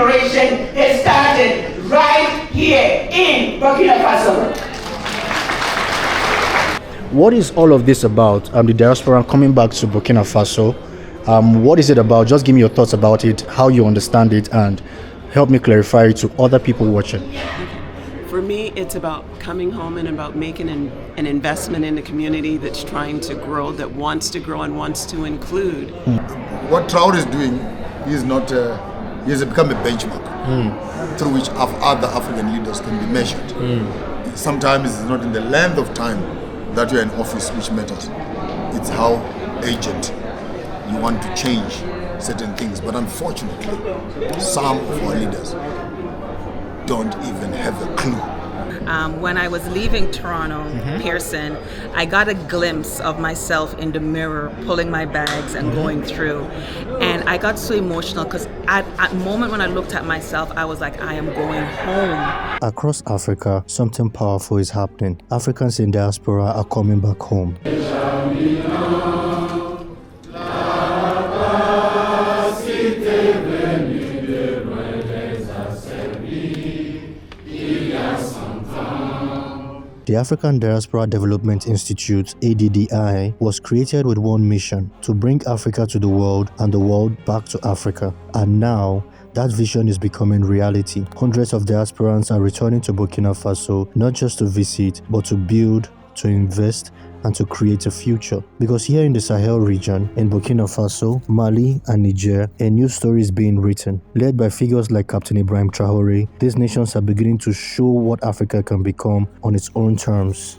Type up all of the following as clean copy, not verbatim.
liberation is starting right here in Burkina Faso. What is all of this about? The diaspora coming back to Burkina Faso. What is it about? Just give me your thoughts about it, how you understand it, and help me clarify it to other people watching. For me, it's about coming home and about making an investment in the community that's trying to grow, that wants to grow and wants to include. What Traoré is doing, he has become a benchmark through which other African leaders can be measured. Sometimes it's not in the length of time that you're in office which matters. It's how urgent you want to change certain things. But unfortunately, some of our leaders don't even have a clue. When I was leaving Toronto, Pearson, I got a glimpse of myself in the mirror, pulling my bags and going through. And I got so emotional because at the moment when I looked at myself, I was like, I am going home. Across Africa, something powerful is happening. Africans in diaspora are coming back home. The African Diaspora Development Institute, ADDI, was created with one mission: to bring Africa to the world and the world back to Africa. And now, that vision is becoming reality. Hundreds of diasporans are returning to Burkina Faso, not just to visit, but to build, to invest, and to create a future. Because here in the Sahel region, in Burkina Faso, Mali, and Niger, a new story is being written. Led by figures like Captain Ibrahim Traoré, these nations are beginning to show what Africa can become on its own terms.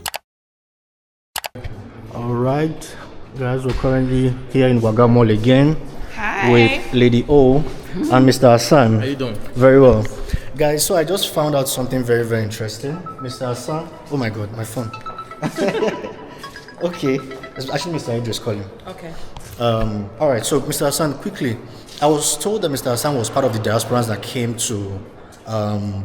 Alright, guys, we're currently here in Ouaga Mall again. Hi. With Lady O and Mr. Hassan. How you doing? Very well. Guys, so I just found out something very, very interesting. Mr. Hassan, oh my God, my phone. Okay, it's actually Mr. Idris calling. Okay. All right, so Mr. Hassan, quickly, I was told that Mr. Hassan was part of the diasporans that came to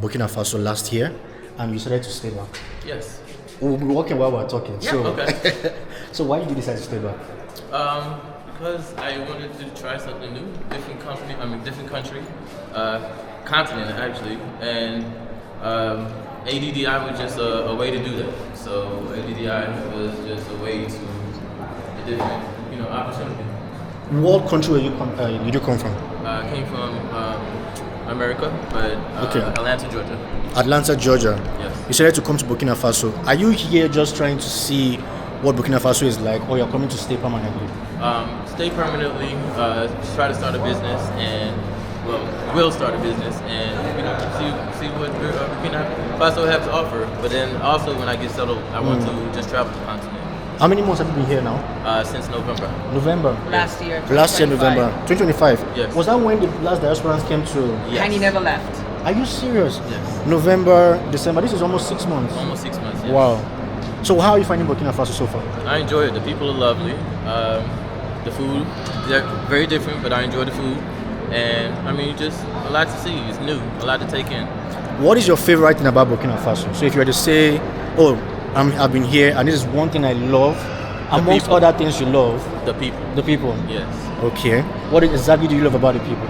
Burkina Faso last year, and you decided to stay back. Yes. We'll be walking while we're talking. Yeah, so, okay. So why did you decide to stay back? Because I wanted to try something new, different country, continent actually, and ADDI was just a way to do that. So ADDI was just a way to a different, opportunity. What country did you come from? I came from America, but Atlanta, Georgia. Atlanta, Georgia. Yes. You decided to come to Burkina Faso. Are you here just trying to see what Burkina Faso is like, or you're coming to stay permanently? Stay permanently, try to start a business, and we'll start a business, and see what Burkina Faso have to offer. But then also when I get settled, I want to just travel the continent. How many months have you been here now? Since November. November? Last year. Last year, November. 2025? Yes. Was that when the last diasporans came to? Yes. And he never left. Are you serious? Yes. November, December. This is almost 6 months. Almost 6 months. Yes. Wow. So how are you finding Burkina Faso so far? I enjoy it. The people are lovely. The food, they're very different, but I enjoy the food. And just a lot to see. It's new, a lot to take in. What is your favorite thing about Burkina Faso? So if you were to say, I've been here and this is one thing I love, amongst people. other things you love, The people. the people. Yes. Okay. What exactly do you love about the people?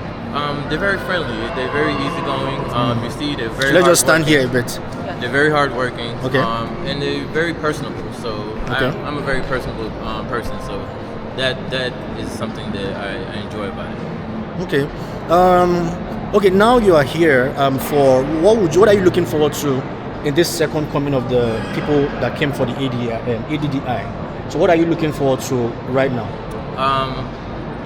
They're very friendly. They're very easygoing. You see, they're very. Let's just stand hardworking. here a bit. They're very hardworking. Okay. And they're very personable. So Okay. I'm a very personable person. So that is something that I enjoy about it. Okay. Okay. Now you are here. For what are you looking forward to in this second coming of the people that came for the ADDI? So what are you looking forward to right now?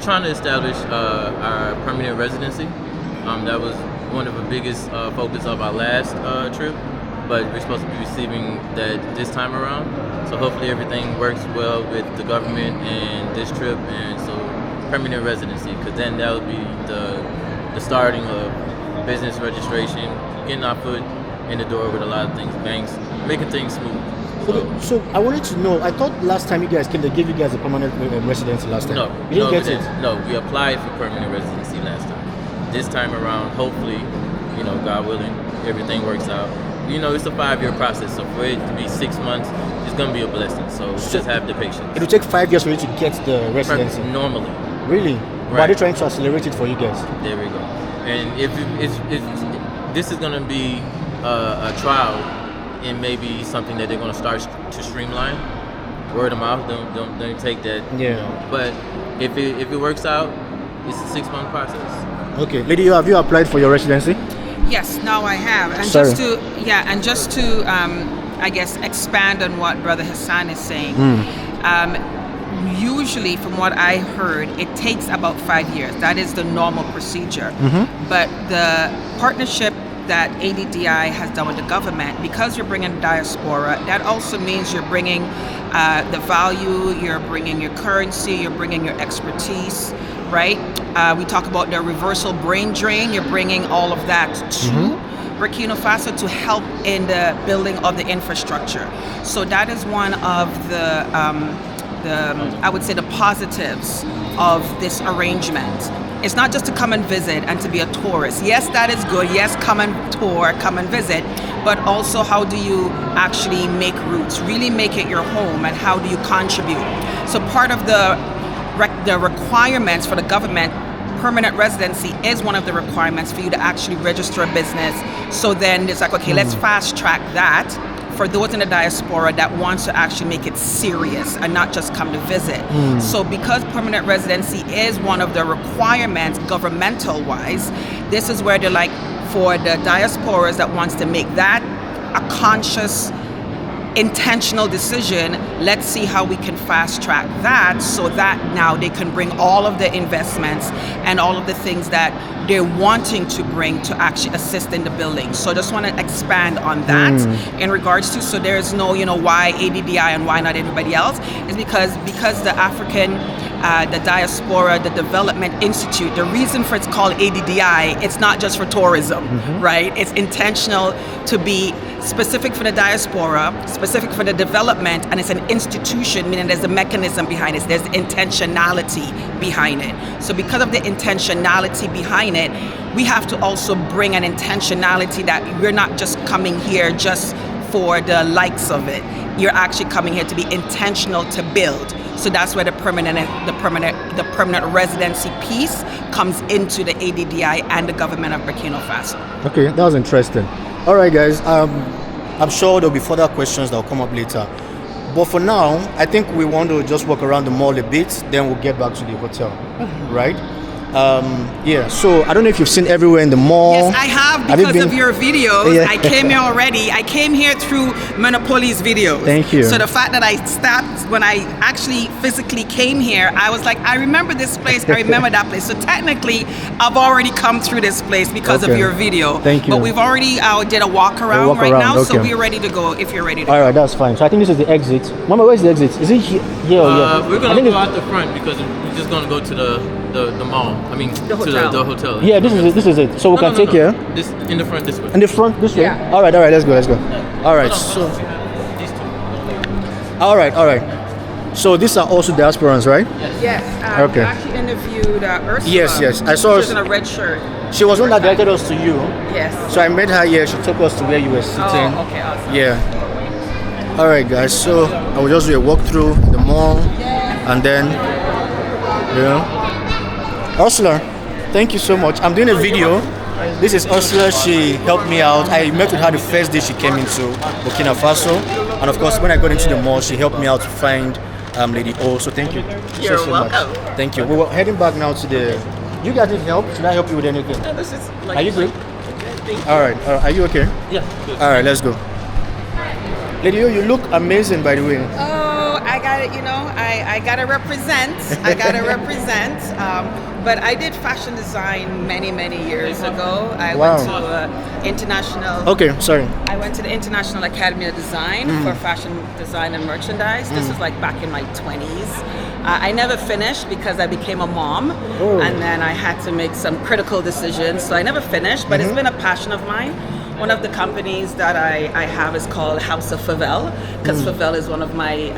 Trying to establish our permanent residency. That was one of the biggest focus of our last trip, but we're supposed to be receiving that this time around. So hopefully everything works well with the government and this trip, and so permanent residency, because then that would be the starting of business registration, getting our foot in the door with a lot of things, banks, making things smooth. So I wanted to know, I thought last time you guys came, they gave you guys a permanent residency last time. No, you didn't get we it? didn't. No, we applied for permanent residency last time. This time around, hopefully, God willing, everything works out. It's a 5-year process, so for it to be 6 months, it's going to be a blessing. So just have the patience. It will take 5 years for you to get the residency? Normally. Really? Right. But are they trying to accelerate it for you guys? There we go. And if this is going to be a trial, and maybe something that they're going to start to streamline, word of mouth, don't take that. Yeah. You know. But if it works out, it's a 6-month process. Okay, Lady, have you applied for your residency? Yes, now I have. And Sorry. just to I guess expand on what Brother Hassan is saying. Usually, from what I heard, it takes about 5 years. That is the normal procedure. But the partnership that ADDI has done with the government, because you're bringing diaspora, that also means you're bringing the value, you're bringing your currency, you're bringing your expertise, right? We talk about the reversal brain drain. You're bringing all of that to Burkina Faso to help in the building of the infrastructure. So that is one of the I would say the positives of this arrangement. It's not just to come and visit and to be a tourist. Yes, that is good. Yes, come and tour, come and visit. But also, how do you actually make roots, really make it your home, and how do you contribute? So part of the requirements for the government, permanent residency is one of the requirements for you to actually register a business. So then it's like, okay, let's fast track that for those in the diaspora that wants to actually make it serious and not just come to visit. So because permanent residency is one of the requirements governmental wise, this is where they're like, for the diasporas that wants to make that a conscious, intentional decision, let's see how we can fast track that so that now they can bring all of the investments and all of the things that they're wanting to bring to actually assist in the building. So I just want to expand on that in regards to, so there's no, why ADDI and why not everybody else, is because the African the Diaspora, the Development Institute, the reason for it's called ADDI, it's not just for tourism, right? It's intentional to be specific for the diaspora, specific for the development, and it's an institution, meaning there's a mechanism behind it, there's intentionality behind it. So because of the intentionality behind it, we have to also bring an intentionality that we're not just coming here just for the likes of it. You're actually coming here to be intentional to build. So that's where the permanent residency piece comes into the ADDI and the government of Burkina Faso. Okay, that was interesting. All right, guys. I'm sure there'll be further questions that will come up later. But for now, I think we want to just walk around the mall a bit, then we'll get back to the hotel, right? Yeah, so I don't know if you've seen everywhere in the mall. Yes, I have because of your videos. Yeah. I came here already. I came here through Menapolee's videos. Thank you. So the fact that I stopped when I actually physically came here, I was like, I remember this place, I remember that place. So technically, I've already come through this place because of your video. Thank you. But we've already did a walk around now, so we're ready to go if you're ready to go. All right, that's fine. So I think this is the exit. Mama, where's the exit? Is it here or here? We're going to go out the front because we're just going to go to the mall. I mean, the hotel. Yeah, this is it. So we can take here. This in the front this way. In the front this way. Yeah. All right. Let's go. All right. So. These two. All right. So these are also diasporans, right? Yes. Okay. I actually interviewed Ursula. Yes. I saw. She was in a red shirt. She was one that directed us to you. Yes. So I met her here. She took us to where you were sitting. Oh, okay, awesome. Yeah. All right, guys. So I will just do a walk through the mall, and then, Ursula, thank you so much. I'm doing a video. This is Ursula. She helped me out. I met with her the first day she came into Burkina Faso, and of course, when I got into the mall, she helped me out to find Lady O. So thank you. You're so welcome. Much. Thank you. We're heading back now to the. You guys need help? Should I help you with anything? No, this is like, Are you good? Thank you. All right. Are you okay? Yeah. Good. All right. Let's go. Lady O, you look amazing, by the way. Oh, I got it. I gotta represent. But I did fashion design many years ago. I went to international. Okay, sorry. I went to the International Academy of Design for fashion design and merchandise. This was like back in my 20s. I never finished because I became a mom, and then I had to make some critical decisions. So I never finished, but it's been a passion of mine. One of the companies that I have is called House of Favel, because Favel is one of my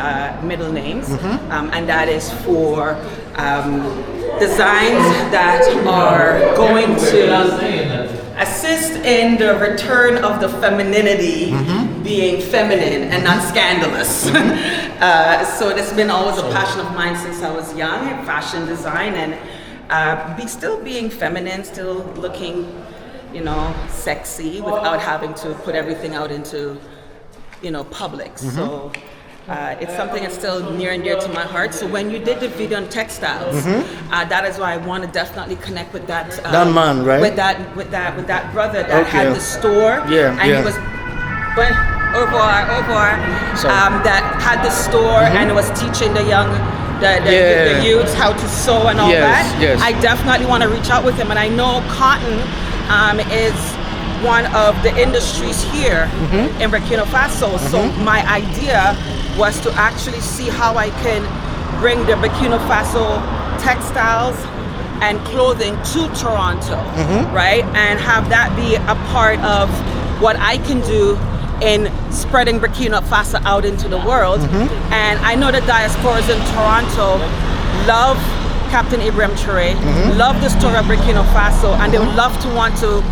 middle names, and that is for designs that are going to assist in the return of the femininity being feminine and not scandalous. So it's been always a passion of mine since I was young, fashion design, and still being feminine, still looking, sexy without having to put everything out into, public. So it's something that's still near and dear to my heart. So when you did the video on textiles, that is why I want to definitely connect with that man, right? With that brother that had the store, and he was au revoir, that had the store and was teaching the youths how to sew and all that. Yes. I definitely want to reach out with him, and I know cotton is one of the industries here in Burkina Faso. So my idea was to actually see how I can bring the Burkina Faso textiles and clothing to Toronto, right? And have that be a part of what I can do in spreading Burkina Faso out into the world. And I know the diasporans in Toronto love Captain Ibrahim Traoré, love the story of Burkina Faso, and they would love to want to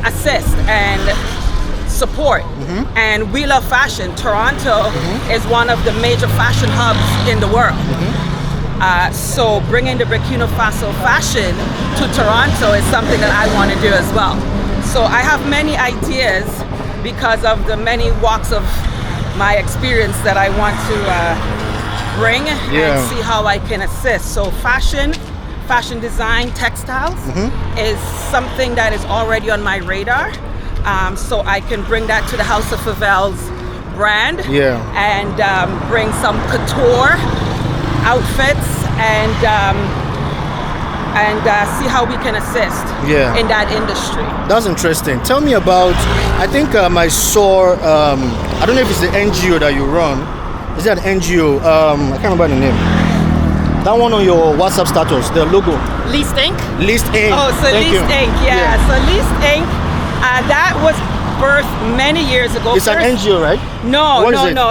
assist and support. And we love fashion. Toronto is one of the major fashion hubs in the world. So bringing the Burkina Faso fashion to Toronto is something that I want to do as well. So I have many ideas because of the many walks of my experience that I want to bring and see how I can assist. So fashion design, textiles is something that is already on my radar. So I can bring that to the House of Favel's brand and bring some couture outfits and see how we can assist in that industry. That's interesting. Tell me about, I think I saw, I don't know if it's the NGO that you run. Is that an NGO? I can't remember the name. That one on your WhatsApp status, the logo. Least Inc? Least Inc. Oh, so Least Inc, yeah. So Least Inc, that was birthed many years ago. It's an NGO, right? No.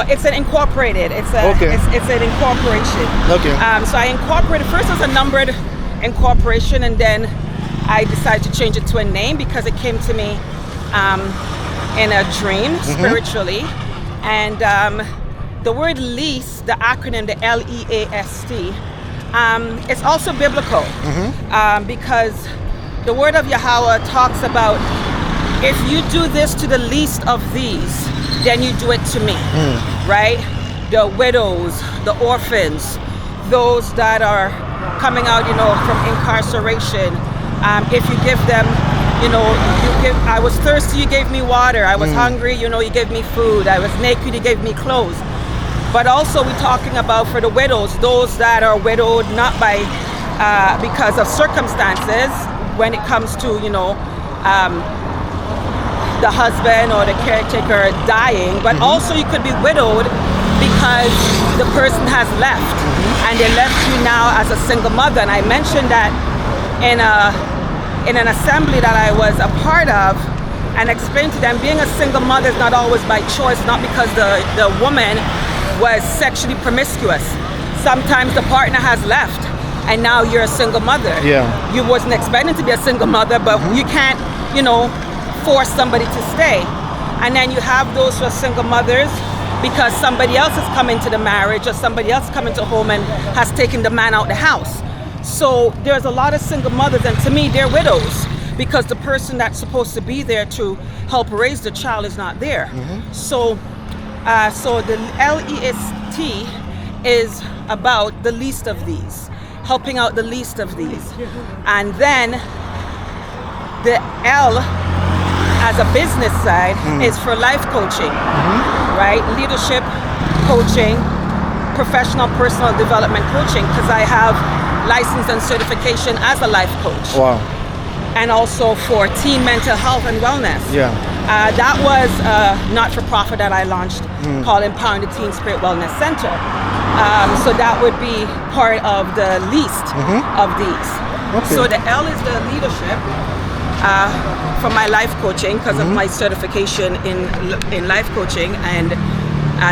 It's an incorporated. It's an incorporation. Okay. So I incorporated, first it was a numbered incorporation, and then I decided to change it to a name because it came to me in a dream, spiritually. And the word lease, the acronym, the LEAST, it's also biblical because the word of Yahweh talks about, if you do this to the least of these, then you do it to me, right? The widows, the orphans, those that are coming out, from incarceration. If you give them, I was thirsty, you gave me water. I was hungry, you gave me food. I was naked, you gave me clothes. But also we're talking about for the widows, those that are widowed not by because of circumstances when it comes to, the husband or the caretaker dying, but also you could be widowed because the person has left and they left you now as a single mother. And I mentioned that in an assembly that I was a part of, and explained to them being a single mother is not always by choice, not because the woman was sexually promiscuous. Sometimes the partner has left and now you're a single mother. You wasn't expecting to be a single mother, but you can't, force somebody to stay. And then you have those who are single mothers because somebody else has come into the marriage or somebody else come into home and has taken the man out the house. So there's a lot of single mothers, and to me they're widows because the person that's supposed to be there to help raise the child is not there. So the LEST is about the least of these, helping out the least of these. And then the L as a business side is for life coaching, right? Leadership coaching, professional personal development coaching, because I have license and certification as a life coach. Wow. And also for teen mental health and wellness. That was a not-for-profit that I launched called Empowering the Teen Spirit Wellness Center. So that would be part of the least of these. So the L is the leadership for my life coaching because of my certification in life coaching and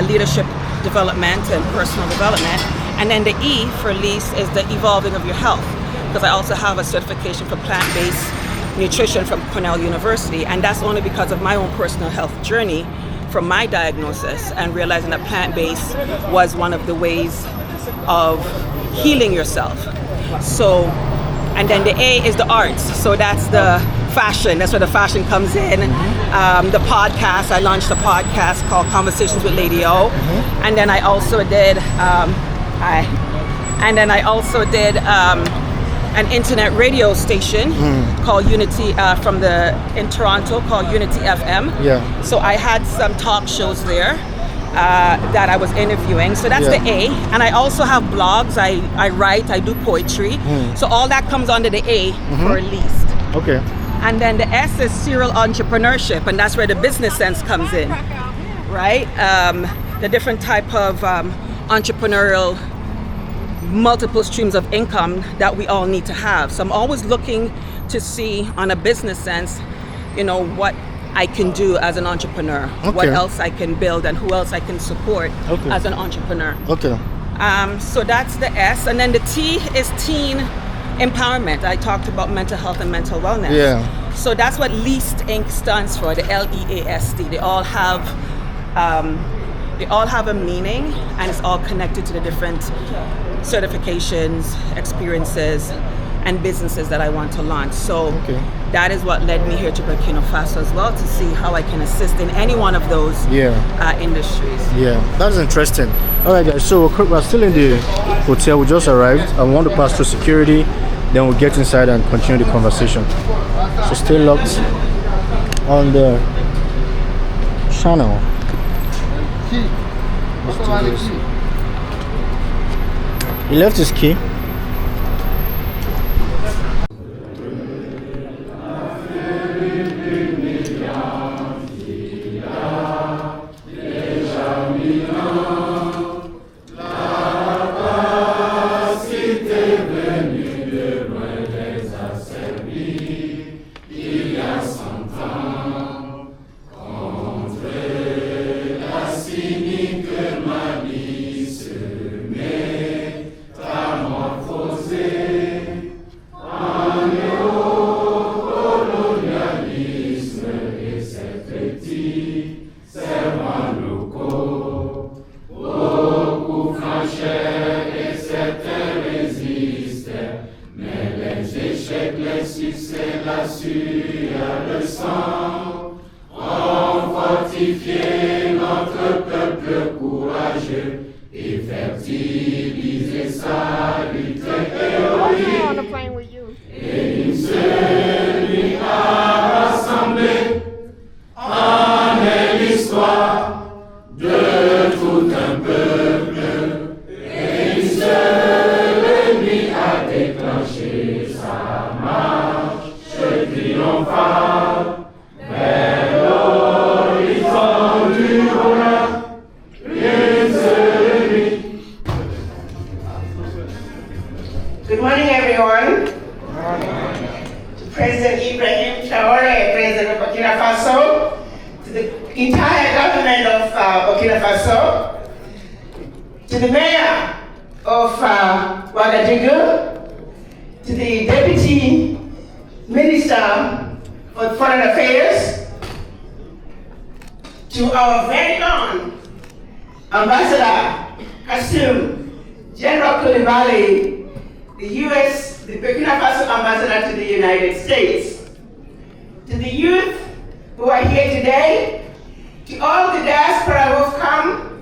leadership development and personal development. And then the E for least is the evolving of your health, because I also have a certification for plant-based nutrition from Cornell University, and that's only because of my own personal health journey from my diagnosis and realizing that plant-based was one of the ways of healing yourself. So, and then the A is the arts. So that's the fashion. That's where the fashion comes in. The podcast. I launched a podcast called Conversations with Lady O, and then I also did. An internet radio station called Unity in Toronto called Unity FM. Yeah. So I had some talk shows there that I was interviewing. So that's the A. And I also have blogs. I write. I do poetry. So all that comes under the A for least. Okay. And then the S is serial entrepreneurship, and that's where the business sense comes in, right? The different type of entrepreneurial multiple streams of income that we all need to have. So I'm always looking to see on a business sense, what I can do as an entrepreneur, what else I can build and who else I can support as an entrepreneur. Okay. So that's the S. And then the T is teen empowerment. I talked about mental health and mental wellness. Yeah. So that's what LEAST Inc. stands for, the LEAST. They all have a meaning, and it's all connected to the different certifications, experiences, and businesses that I want to launch. So that is what led me here to Burkina Faso as well, to see how I can assist in any one of those industries. Yeah, that's interesting. All right, guys, so we're still in the hotel. We just arrived. I want to pass through security, then we'll get inside and continue the conversation. So stay locked on the channel. Let's do this. He left his key. Good morning, everyone. To President Ibrahim Traoré, President of Burkina Faso, to the entire government of Burkina Faso, to the mayor of Ouagadougou, to the Deputy Minister for Foreign Affairs, to our very own Ambassador Kassim General Koulibaly, the Burkina Faso ambassador to the United States, to the youth who are here today, to all the diaspora who have come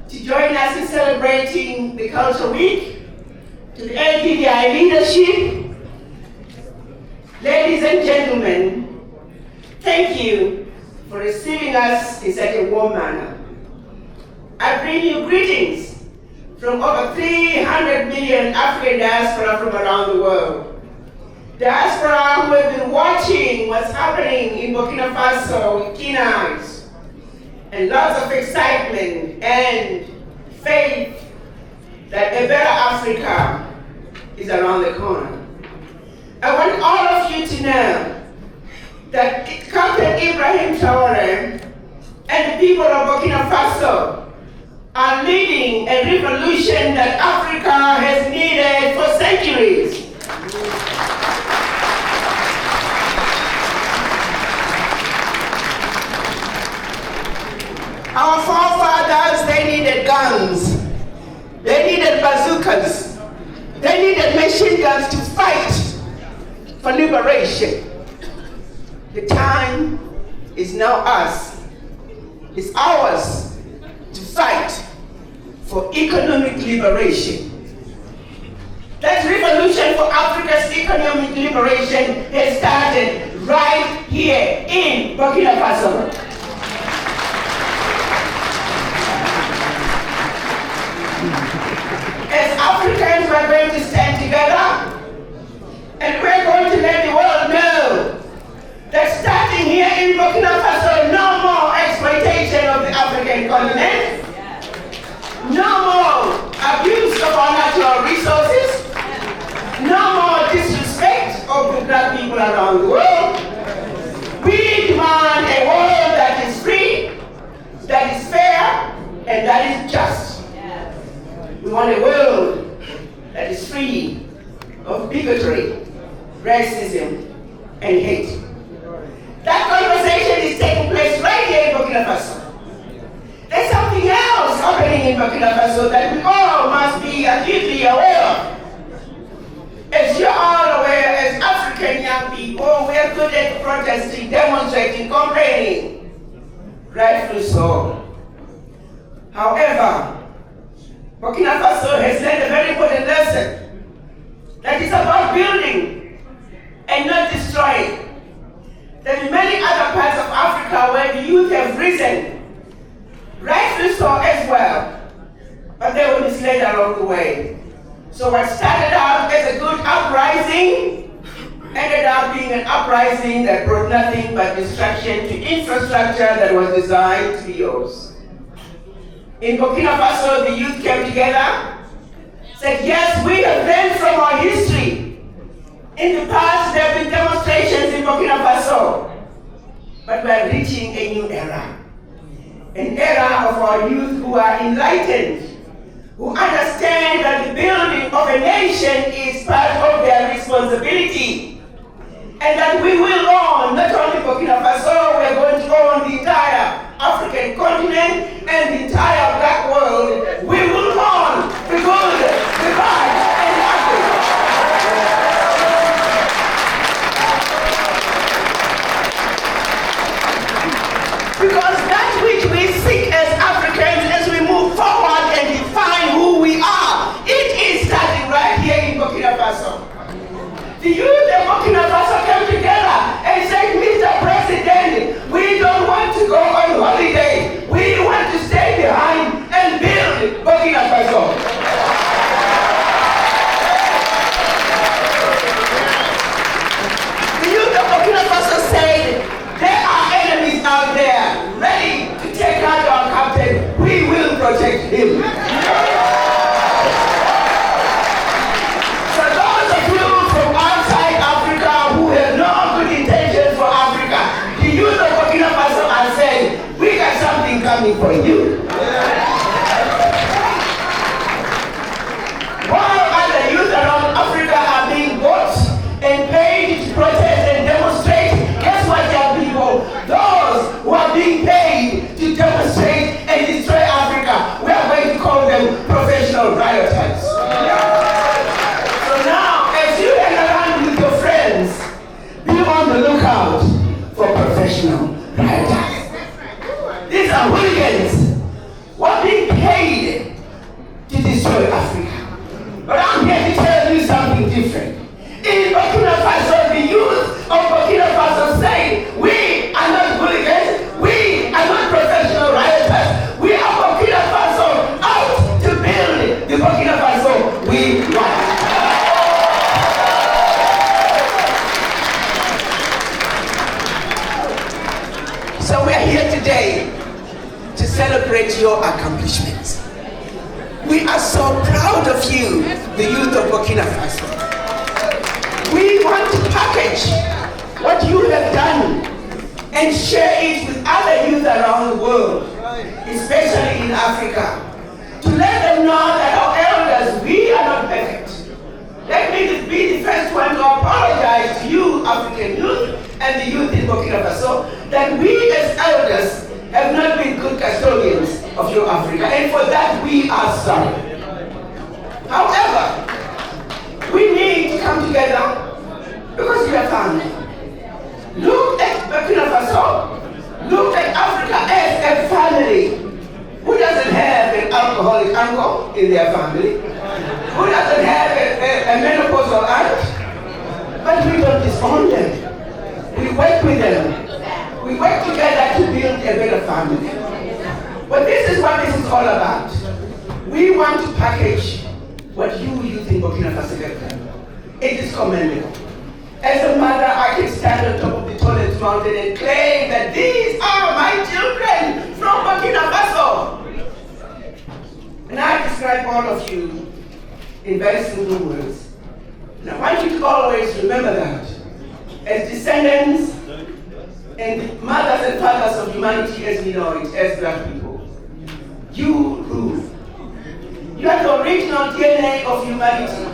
to join us in celebrating the Culture Week, to the ADDI leadership, ladies and gentlemen, thank you for receiving us in such a warm manner. I bring you greetings from over 300 million African diaspora from around the world. Diaspora who have been watching what's happening in Burkina Faso with keen eyes, and lots of excitement and faith that a better Africa is around the corner. I want all of you to know that Captain Ibrahim Traoré and the people of Burkina Faso are leading a revolution that Africa has needed for centuries. Our forefathers, they needed guns. They needed bazookas. They needed machine guns liberation. The time is now ours. It's ours to fight for economic liberation. That revolution for Africa's economic liberation has started right here in Burkina Faso. As Africans, we're going to stand together and we're going to let the world know that starting here in Burkina Faso, no more exploitation of the African continent, no more abuse of our natural resources, no more disrespect of the black people around the world. We demand a world that is free, that is fair, and that is just. We want a world that is free of bigotry, racism, and hate. That conversation is taking place right here in Burkina Faso. There's something else happening in Burkina Faso that we all must be acutely aware of. As you're all aware, as African young people, we are good at protesting, demonstrating, complaining. Rightfully so. However, Burkina Faso has learned a very important lesson. That it's about building and not destroying. There are many other parts of Africa where the youth have risen, rightfully so as well, but they were misled along the way. So what started out as a good uprising ended up being an uprising that brought nothing but destruction to infrastructure that was designed to be yours. In Burkina Faso, the youth came together, said, yes, we have learned from our history. In the past, there have been demonstrations in Burkina Faso, but we are reaching a new era. An era of our youth who are enlightened, who understand that the building of a nation is part of their responsibility, and that we will own not only Burkina Faso, we are going to own the entire African continent and the entire black world. We will own the good, the bad, and the ugly. Because that which we seek as Africans as we move forward and define who we are, it is starting right here in Burkina Faso. The youth of Burkina Faso came together and said, Mr. President, we don't want to go on holiday. We want to stay behind and build Burkina Faso. The youth of Burkina Faso said, there are enemies out there ready to take out our captain. We will protect him. So those of you from outside Africa who have no good intentions for Africa, the youth of Burkina Faso are saying, we got something coming for you. While other youth around Africa are being bought and paid to protest and demonstrate, guess what, young people? Those who are being paid to demonstrate and destroy Africa, we are going to call them professional rioters. So now, as you hang around with your friends, be on the lookout for professional rioters. These are hooligans who are being paid to destroy Africa. But I'm here to tell you something different. In Burkina Faso, the youth of Burkina Faso say, we are not hooligans, we are not professional rioters, we are Burkina Faso out to build the Burkina Faso we want. So we are here today to celebrate your accomplishments. We are so proud of you, the youth of Burkina Faso. We want to package what you have done and share it with other youth around the world, especially in Africa, to let them know that our elders, we are not perfect. Let me be the first one to apologize to you, African youth, and the youth in Burkina Faso, that we as elders have not been good custodians of your Africa, and for that we are sorry. However, we need to come together because we are in their family? Who doesn't have a menopausal aunt? But we don't disown them. We work with them. We work together to build a better family. But this is what this is all about. We want to package what you youth in Burkina Faso have done. It is commendable. As a mother, I can stand on top of the tallest mountain and claim that these are my children from Burkina Faso. And I describe all of you in very simple words. And I want you to always remember that as descendants and mothers and fathers of humanity as we know it, as black people, you rule. You are the original DNA of humanity.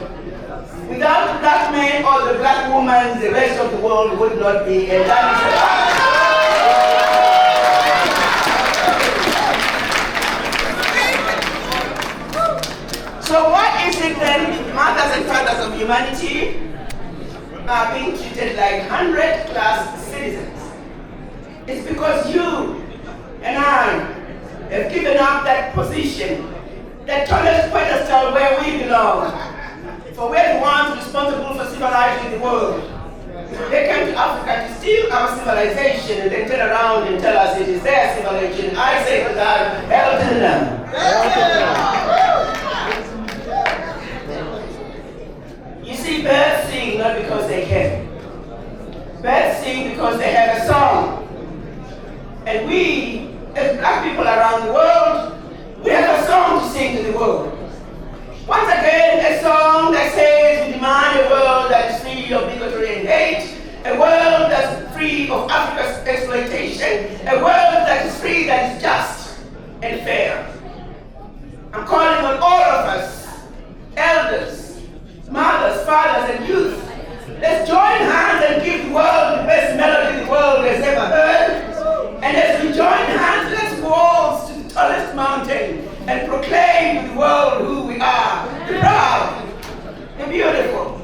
Without the black man or the black woman, the rest of the world would not be. And that is the fact. So what is it then mothers and fathers of humanity are being treated like 100-class citizens? It's because you and I have given up that position, that tallest pedestal where we belong. For we're the ones responsible for civilizing the world. They came to Africa to steal our civilization and then turn around and tell us it is their civilization. I say to that, hell to them. You see, birds sing not because they can. Birds sing because they have a song. And we, as black people around the world, we have a song to sing to the world. Once again, a song that says we demand a world that is free of bigotry and hate, a world that's free of Africa's exploitation, a world that is free, that is just and fair. I'm calling on all of us, elders, mothers, fathers, and youth. Let's join hands and give the world the best melody the world has ever heard. And as we join hands, let's waltz to the tallest mountain and proclaim to the world who we are. The proud, the beautiful,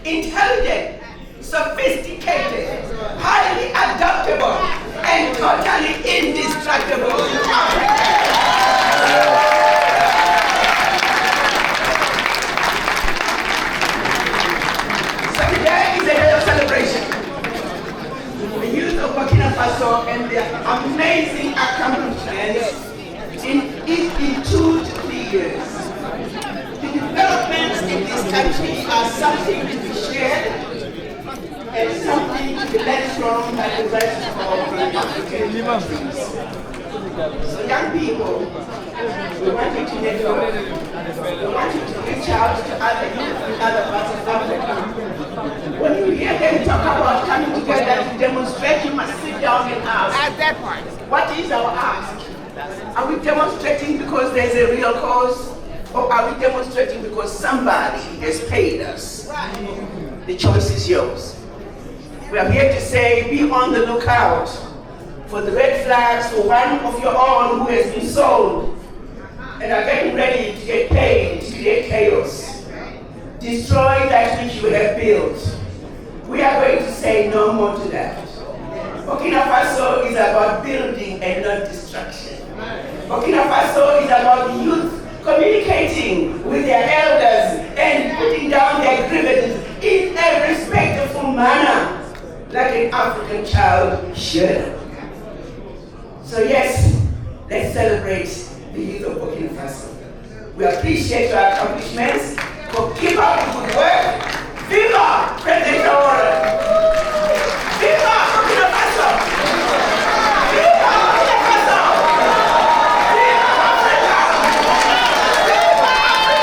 intelligent, sophisticated, highly adaptable, and totally indestructible Africans. So today is a day of celebration. The youth of Burkina Faso and their amazing accomplishments in 2 to 3 years. The developments in this country are something to be shared and something to be learned from by the rest of the African countries. So young people, we want you to network. We want you to reach out to other youth in other parts of Africa. When you hear them talk about coming together to demonstrate, you must sit down and ask. At that point, what is our ask? Are we demonstrating because there's a real cause? Or are we demonstrating because somebody has paid us? The choice is yours. We are here to say, be on the lookout for the red flags for one of your own who has been sold and are getting ready to get paid to create chaos. Destroy that which you have built. We are going to say no more to that. Burkina Faso is about building and not destruction. Burkina Faso is about the youth communicating with their elders and putting down their grievances in a respectful manner, like an African child should. So yes, let's celebrate the youth of Burkina Faso. We appreciate your accomplishments, but keep up the good work.